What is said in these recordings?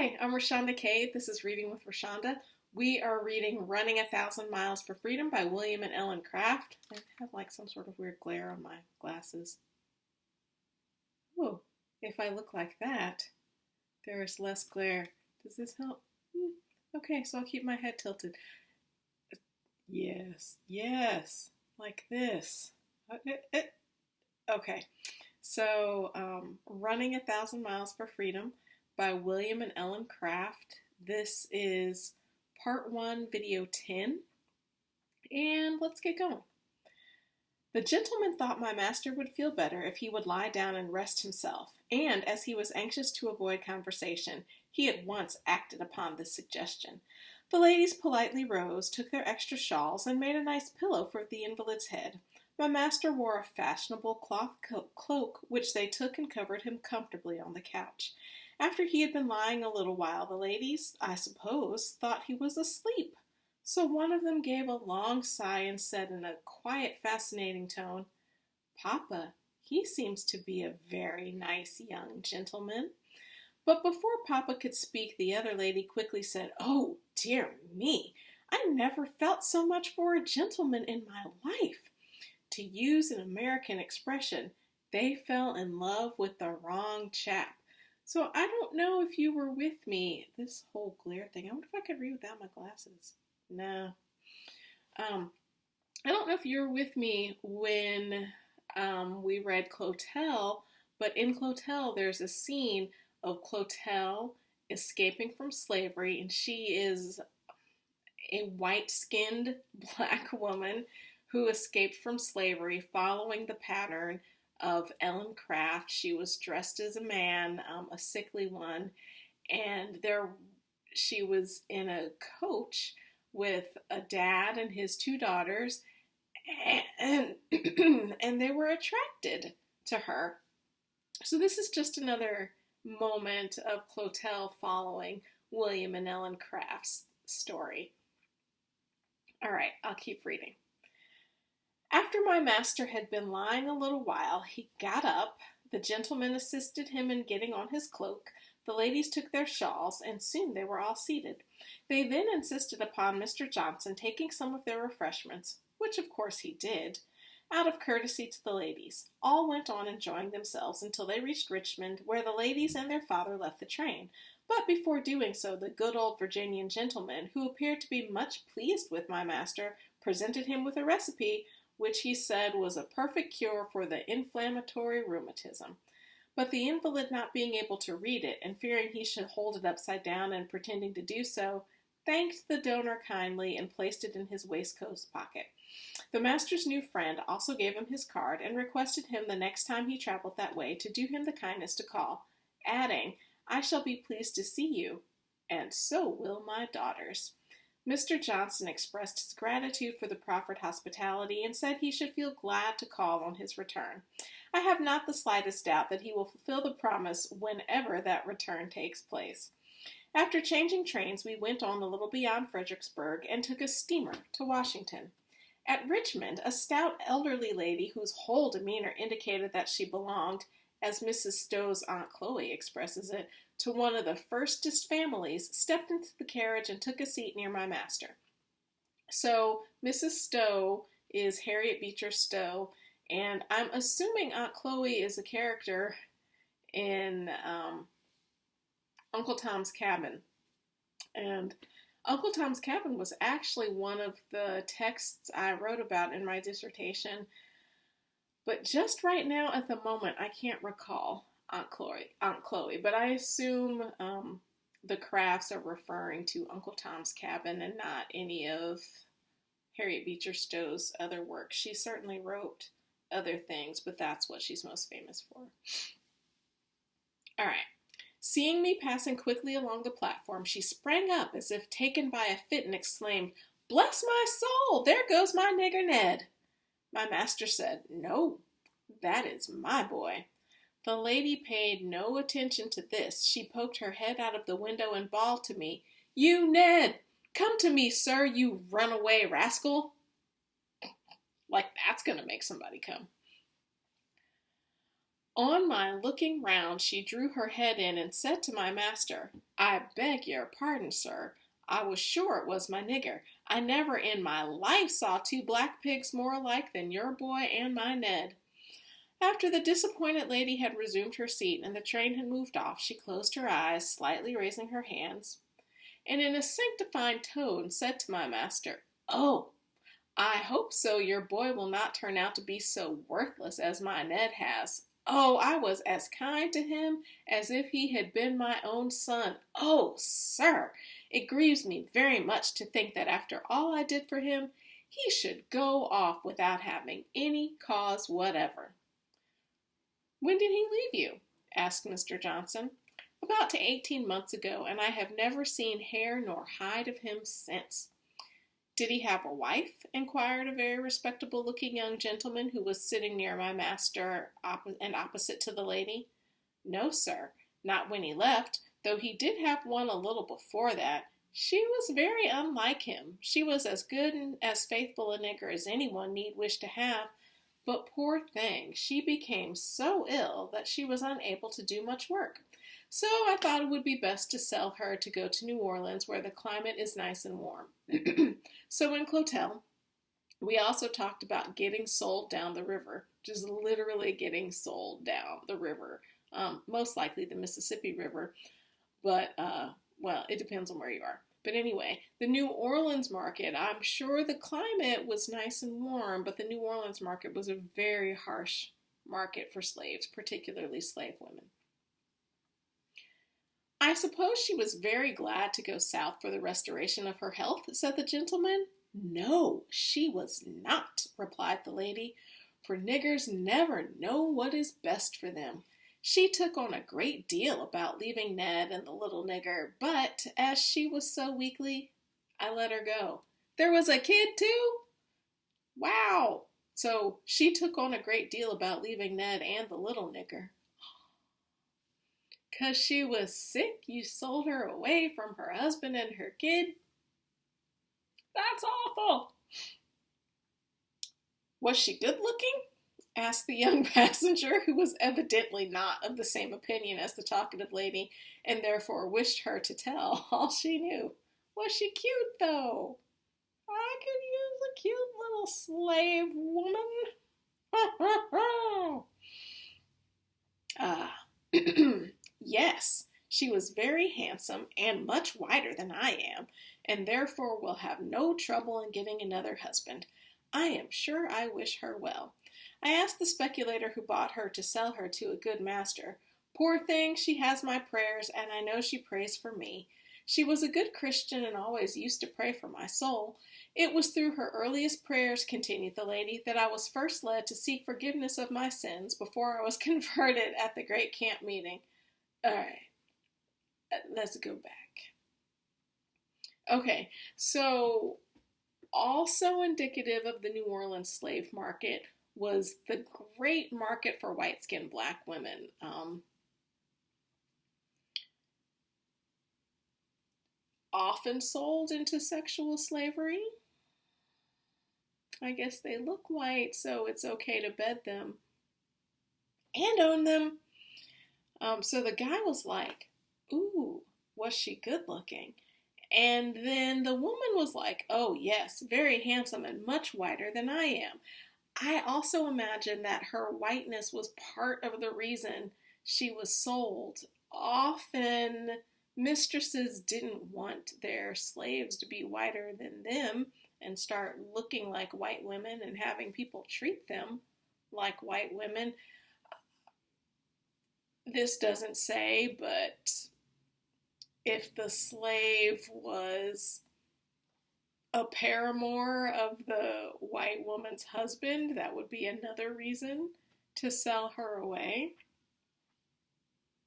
Hi, I'm Rashonda Cade. This is Reading with Rashonda. We are reading Running a Thousand Miles for Freedom by William and Ellen Craft. I have like some sort of weird glare on my glasses. Oh, if I look like that, there is less glare. Does this help? Okay, so I'll keep my head tilted. Yes, like this. Okay, so Running a Thousand Miles for Freedom by William and Ellen Craft. This is part 1, video 10, and let's get going. The gentleman thought my master would feel better if he would lie down and rest himself, and as he was anxious to avoid conversation, he at once acted upon this suggestion. The ladies politely rose, took their extra shawls, and made a nice pillow for the invalid's head. My master wore a fashionable cloth cloak, which they took and covered him comfortably on the couch. After he had been lying a little while, the ladies, I suppose, thought he was asleep. So one of them gave a long sigh and said in a quiet, fascinating tone, "Papa, he seems to be a very nice young gentleman." But before Papa could speak, the other lady quickly said, "Oh, dear me, I never felt so much for a gentleman in my life. To use an American expression, they fell in love with the wrong chap. So I don't know if you were with me." This whole glare thing, I wonder if I could read without my glasses. No. I don't know if you were with me when we read Clotel, but in Clotel there's a scene of Clotel escaping from slavery, and she is a white-skinned black woman who escaped from slavery following the pattern of Ellen Craft. She was dressed as a man, a sickly one, and she was in a coach with a dad and his 2 daughters, and and they were attracted to her. So this is just another moment of Clotel following William and Ellen Craft's story. All right, I'll keep reading. After my master had been lying a little while, he got up. The gentleman assisted him in getting on his cloak. The ladies took their shawls, and soon they were all seated. They then insisted upon Mr. Johnson taking some of their refreshments, which of course he did, out of courtesy to the ladies. All went on enjoying themselves until they reached Richmond, where the ladies and their father left the train. But before doing so, the good old Virginian gentleman, who appeared to be much pleased with my master, presented him with a recipe which he said was a perfect cure for the inflammatory rheumatism. But the invalid, not being able to read it, and fearing he should hold it upside down and pretending to do so, thanked the donor kindly and placed it in his waistcoat pocket. The master's new friend also gave him his card and requested him the next time he traveled that way to do him the kindness to call, adding, "I shall be pleased to see you, and so will my daughters." Mr. Johnson expressed his gratitude for the proffered hospitality and said he should feel glad to call on his return. I have not the slightest doubt that he will fulfill the promise whenever that return takes place. After changing trains, we went on a little beyond Fredericksburg and took a steamer to Washington. At Richmond, a stout elderly lady whose whole demeanor indicated that she belonged, as Mrs. Stowe's Aunt Chloe expresses it, to one of the firstest families, stepped into the carriage and took a seat near my master. So Mrs. Stowe is Harriet Beecher Stowe, and I'm assuming Aunt Chloe is a character in Uncle Tom's Cabin. And Uncle Tom's Cabin was actually one of the texts I wrote about in my dissertation, but just right now at the moment I can't recall Aunt Chloe, but I assume the Crafts are referring to Uncle Tom's Cabin and not any of Harriet Beecher Stowe's other work. She certainly wrote other things, but that's what she's most famous for. All right. Seeing me passing quickly along the platform, she sprang up as if taken by a fit and exclaimed, "Bless my soul, there goes my nigger Ned." My master said, "No, that is my boy." The lady paid no attention to this. She poked her head out of the window and bawled to me, "You, Ned! Come to me, sir, you runaway rascal!" Like that's going to make somebody come. On my looking round, she drew her head in and said to my master, I beg your pardon, sir. I was sure it was my nigger. I never in my life saw two black pigs more alike than your boy and my Ned. After the disappointed lady had resumed her seat and the train had moved off, she closed her eyes, slightly raising her hands, and in a sanctifying tone said to my master, Oh, I hope so your boy will not turn out to be so worthless as my Ned has. Oh, I was as kind to him as if he had been my own son. Oh, sir, it grieves me very much to think that after all I did for him, he should go off without having any cause whatever. When did he leave you? Asked Mr. Johnson. About 18 months ago, and I have never seen hair nor hide of him since. Did he have a wife? Inquired a very respectable-looking young gentleman who was sitting near my master and opposite to the lady. No, sir, not when he left, though he did have one a little before that. She was very unlike him. She was as good and as faithful a nigger as anyone need wish to have, but poor thing, she became so ill that she was unable to do much work. So I thought it would be best to sell her to go to New Orleans, where the climate is nice and warm. So in Clotel, we also talked about getting sold down the river, just literally getting sold down the river, most likely the Mississippi River, but, well, it depends on where you are. But anyway, the New Orleans market, I'm sure the climate was nice and warm, but the New Orleans market was a very harsh market for slaves, particularly slave women. I suppose she was very glad to go south for the restoration of her health, said the gentleman. No, she was not, replied the lady, for niggers never know what is best for them. She took on a great deal about leaving Ned and the little nigger, but as she was so weakly, I let her go. There was a kid too? Wow! So she took on a great deal about leaving Ned and the little nigger. 'Cause she was sick, you sold her away from her husband and her kid? That's awful! Was she good looking? Asked the young passenger, who was evidently not of the same opinion as the talkative lady, and therefore wished her to tell all she knew. Was she cute, though? I could use a cute little slave woman. Yes, she was very handsome and much whiter than I am, and therefore will have no trouble in getting another husband. I am sure I wish her well. I asked the speculator who bought her to sell her to a good master. Poor thing, she has my prayers, and I know she prays for me. She was a good Christian and always used to pray for my soul. It was through her earliest prayers, continued the lady, that I was first led to seek forgiveness of my sins before I was converted at the great camp meeting. All right, let's go back. Okay, so also indicative of the New Orleans slave market was the great market for white-skinned black women. Often sold into sexual slavery. I guess they look white, so it's okay to bed them and own them. So the guy was like, ooh, was she good looking? And then the woman was like, oh yes, very handsome and much whiter than I am. I also imagine that her whiteness was part of the reason she was sold. Often mistresses didn't want their slaves to be whiter than them and start looking like white women and having people treat them like white women. This doesn't say, but if the slave was a paramour of the white woman's husband, that would be another reason to sell her away.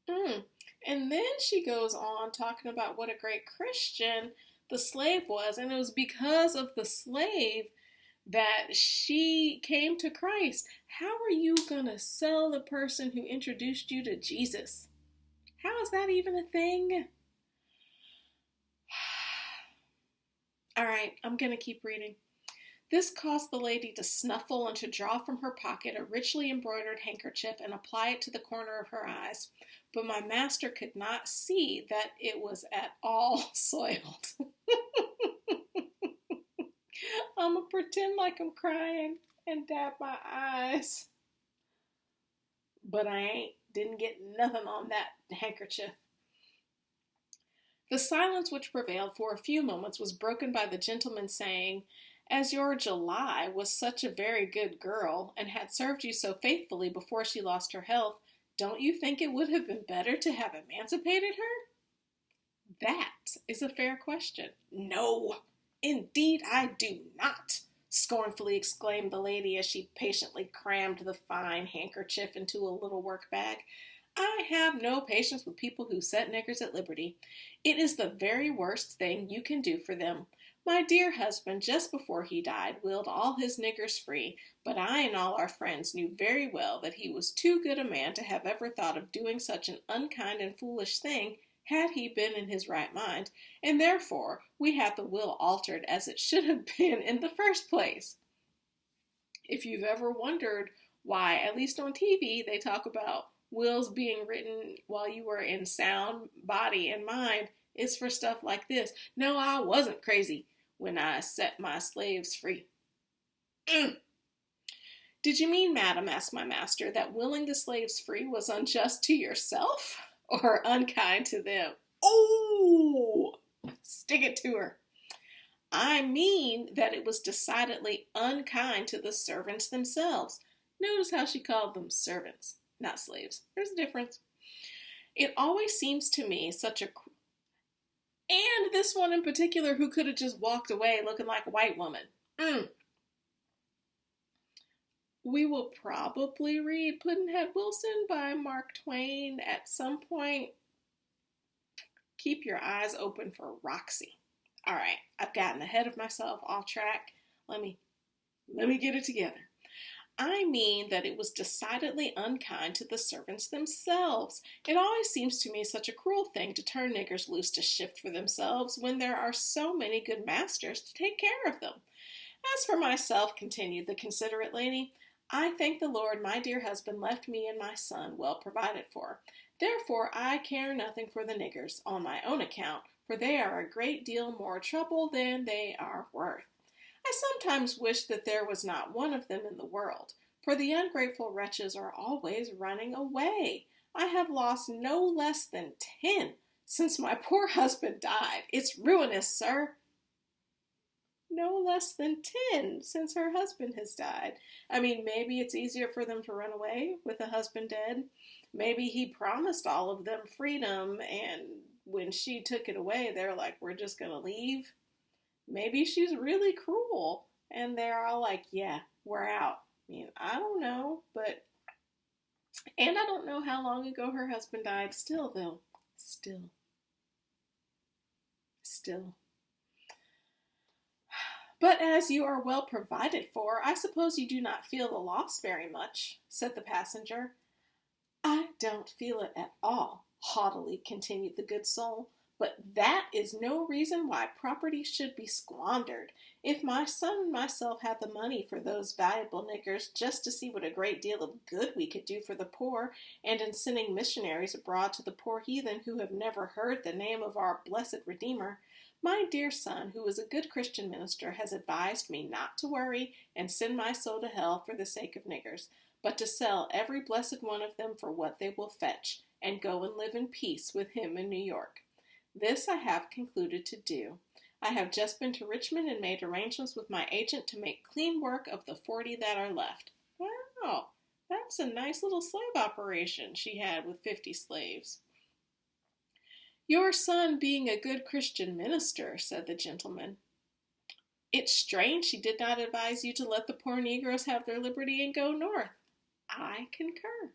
And then she goes on talking about what a great Christian the slave was, and it was because of the slave that she came to Christ. How are you going to sell the person who introduced you to Jesus? How is that even a thing? All right, I'm going to keep reading. This caused the lady to snuffle and to draw from her pocket a richly embroidered handkerchief and apply it to the corner of her eyes. But my master could not see that it was at all soiled. I'm gonna pretend like I'm crying and dab my eyes. But I ain't. Didn't get nothing on that handkerchief. The silence which prevailed for a few moments was broken by the gentleman saying, "As your July was such a very good girl, and had served you so faithfully before she lost her health, don't you think it would have been better to have emancipated her?" That is a fair question. "No, indeed I do not," scornfully exclaimed the lady as she patiently crammed the fine handkerchief into a little work bag. "I have no patience with people who set niggers at liberty. It is the very worst thing you can do for them. My dear husband, just before he died, willed all his niggers free, but I and all our friends knew very well that he was too good a man to have ever thought of doing such an unkind and foolish thing had he been in his right mind, and therefore we had the will altered as it should have been in the first place." If you've ever wondered why, at least on TV, they talk about wills being written while you were in sound body and mind, it's for stuff like this. "No, I wasn't crazy when I set my slaves free." "Did you mean, madam," asked my master, "that willing the slaves free was unjust to yourself or unkind to them?" Oh, stick it to her. "I mean that it was decidedly unkind to the servants themselves." Notice how she called them servants, not slaves. There's a difference. "It always seems to me such a... And this one in particular who could have just walked away looking like a white woman. We will probably read Pudd'nhead Wilson by Mark Twain at some point. Keep your eyes open for Roxy. All right, I've gotten ahead of myself, off track. Let me get it together. I mean that it was decidedly unkind to the servants themselves. It always seems to me such a cruel thing to turn niggers loose to shift for themselves when there are so many good masters to take care of them. As for myself," continued the considerate lady, "I thank the Lord my dear husband left me and my son well provided for. Therefore I care nothing for the niggers, on my own account, for they are a great deal more trouble than they are worth. I sometimes wish that there was not one of them in the world, for the ungrateful wretches are always running away. I have lost no less than 10 since my poor husband died. It's ruinous, sir." No less than 10 since her husband has died. I mean, maybe it's easier for them to run away with a husband dead. Maybe he promised all of them freedom, and when she took it away, they're like, "We're just going to leave." Maybe she's really cruel, and they're all like, "Yeah, we're out." I mean, I don't know, but... And I don't know how long ago her husband died. Still, though. Still. "But as you are well provided for, I suppose you do not feel the loss very much," said the passenger. "I don't feel it at all," haughtily continued the good soul. "But that is no reason why property should be squandered. If my son and myself had the money for those valuable niggers just to see what a great deal of good we could do for the poor, and in sending missionaries abroad to the poor heathen who have never heard the name of our blessed Redeemer, my dear son, who is a good Christian minister, has advised me not to worry and send my soul to hell for the sake of niggers, but to sell every blessed one of them for what they will fetch, and go and live in peace with him in New York. This I have concluded to do. I have just been to Richmond and made arrangements with my agent to make clean work of the 40 that are left." Wow, that's a nice little slave operation she had with 50 slaves. "Your son being a good Christian minister," said the gentleman. "It's strange she did not advise you to let the poor Negroes have their liberty and go north." I concur.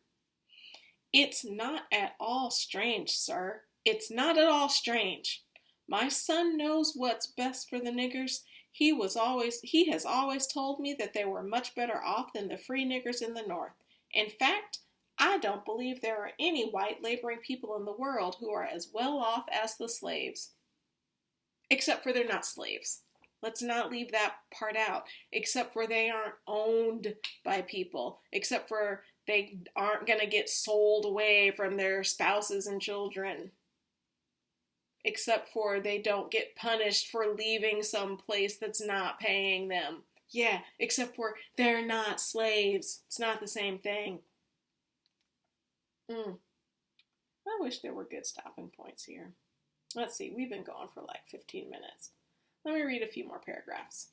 "It's not at all strange, sir. It's not at all strange. My son knows what's best for the niggers. He has always told me that they were much better off than the free niggers in the North. In fact, I don't believe there are any white laboring people in the world who are as well off as the slaves. Except for they're not slaves. Let's not leave that part out, except for they aren't owned by people, except for they aren't going to get sold away from their spouses and children, except for they don't get punished for leaving some place that's not paying them. Yeah, except for they're not slaves. It's not the same thing. I wish there were good stopping points here. Let's see, we've been going for like 15 minutes. Let me read a few more paragraphs.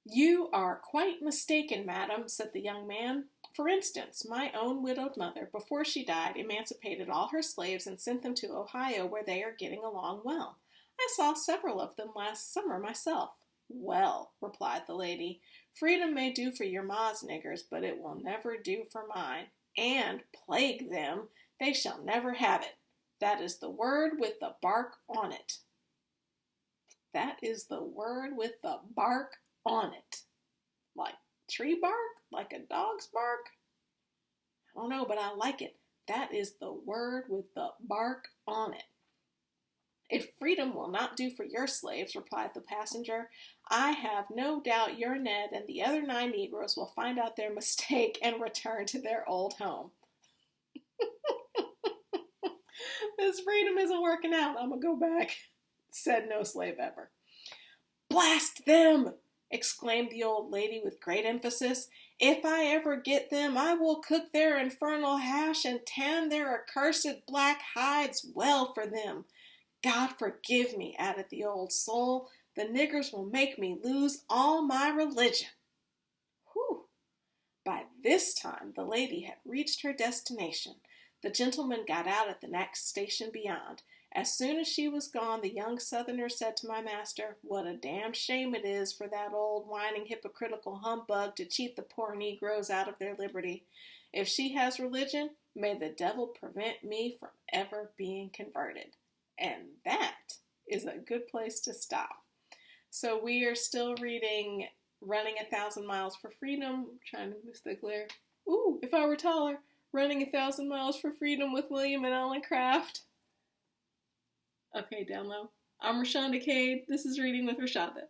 You are quite mistaken, madam, said the young man. For instance, my own widowed mother, before she died, emancipated all her slaves and sent them to Ohio, where they are getting along well. I saw several of them last summer myself. Well, replied the lady, freedom may do for your ma's niggers, but it will never do for mine. And, plague them, they shall never have it. That is the word with the bark on it. That is the word with the bark on it. Like tree bark? Like a dog's bark? I don't know, but I like it. That is the word with the bark on it. If freedom will not do for your slaves, replied the passenger, I have no doubt your Ned and the other 9 Negroes will find out their mistake and return to their old home. This freedom isn't working out. I'm going to go back, said no slave ever. Blast them! Exclaimed the old lady with great emphasis. If I ever get them, I will cook their infernal hash and tan their accursed black hides well for them. God forgive me, added the old soul. The niggers will make me lose all my religion. Whew! By this time the lady had reached her destination. The gentleman got out at the next station beyond. As soon as she was gone, the young Southerner said to my master, what a damned shame it is for that old whining hypocritical humbug to cheat the poor Negroes out of their liberty. If she has religion, may the devil prevent me from ever being converted. And that is a good place to stop. So we are still reading Running 1,000 Miles for Freedom. I'm trying to miss the glare. Ooh, If I Were Taller. Running 1,000 Miles for Freedom with William and Ellen Craft. Okay, down low. I'm Rashonda Cade. This is Reading with Rashonda.